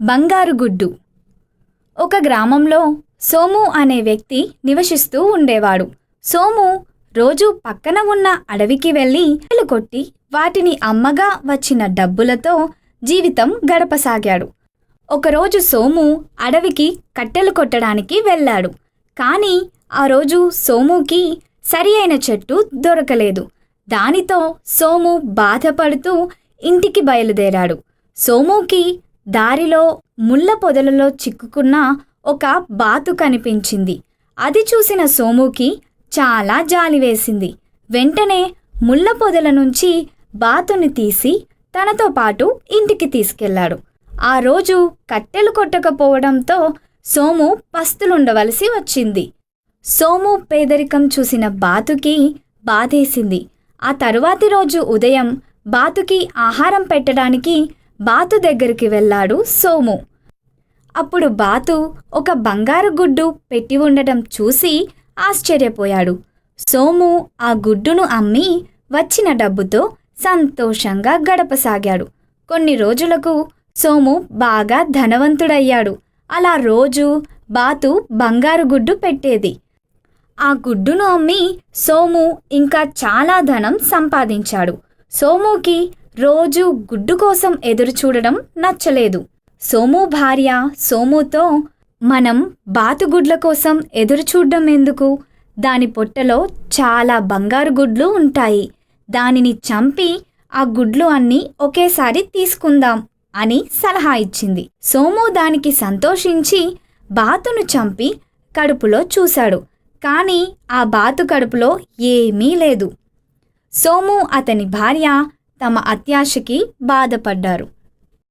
బంగారు గుడ్డు. ఒక గ్రామంలో సోము అనే వ్యక్తి నివసిస్తూ ఉండేవాడు. సోము రోజు పక్కన ఉన్న అడవికి వెళ్ళి కట్టెలు కొట్టి వాటిని అమ్మగా వచ్చిన డబ్బులతో జీవితం గడపసాగాడు. ఒకరోజు సోము అడవికి కట్టెలు కొట్టడానికి వెళ్ళాడు. కానీ ఆ రోజు సోముకి సరి అయిన చెట్టు దొరకలేదు. దానితో సోము బాధపడుతూ ఇంటికి బయలుదేరాడు. సోముకి దారిలో ముళ్ళ పొదలలో చిక్కుకున్న ఒక బాతు కనిపించింది. అది చూసిన సోముకి చాలా జాలి వేసింది. వెంటనే ముళ్ళ పొదల నుంచి బాతుని తీసి తనతో పాటు ఇంటికి తీసుకెళ్లాడు. ఆ రోజు కట్టెలు కొట్టకపోవడంతో సోము పస్తులుండవలసి వచ్చింది. సోము పేదరికం చూసిన బాతుకి బాధేసింది. ఆ తరువాతి రోజు ఉదయం బాతుకి ఆహారం పెట్టడానికి బాతు దగ్గరికి వెళ్ళాడు సోము. అప్పుడు బాతు ఒక బంగారు గుడ్డు పెట్టి ఉండటం చూసి ఆశ్చర్యపోయాడు. సోము ఆ గుడ్డును అమ్మి వచ్చిన డబ్బుతో సంతోషంగా గడపసాగాడు. కొన్ని రోజులకు సోము బాగా ధనవంతుడయ్యాడు. అలా రోజు బాతు బంగారు గుడ్డు పెట్టేది. ఆ గుడ్డును అమ్మి సోము ఇంకా చాలా ధనం సంపాదించాడు. సోముకి రోజు గుడ్డు కోసం ఎదురు చూడడం నచ్చలేదు. సోము భార్య సోముతో, మనం బాతుగుడ్ల కోసం ఎదురు చూడడం ఎందుకు? దాని పొట్టలో చాలా బంగారు గుడ్లు ఉంటాయి. దానిని చంపి ఆ గుడ్లు అన్నీ ఒకేసారి తీసుకుందాం అని సలహా ఇచ్చింది. సోము దానికి సంతోషించి బాతును చంపి కడుపులో చూశాడు. కానీ ఆ బాతు కడుపులో ఏమీ లేదు. సోము అతని భార్య తమ అత్యాశకి బాధపడ్డారు.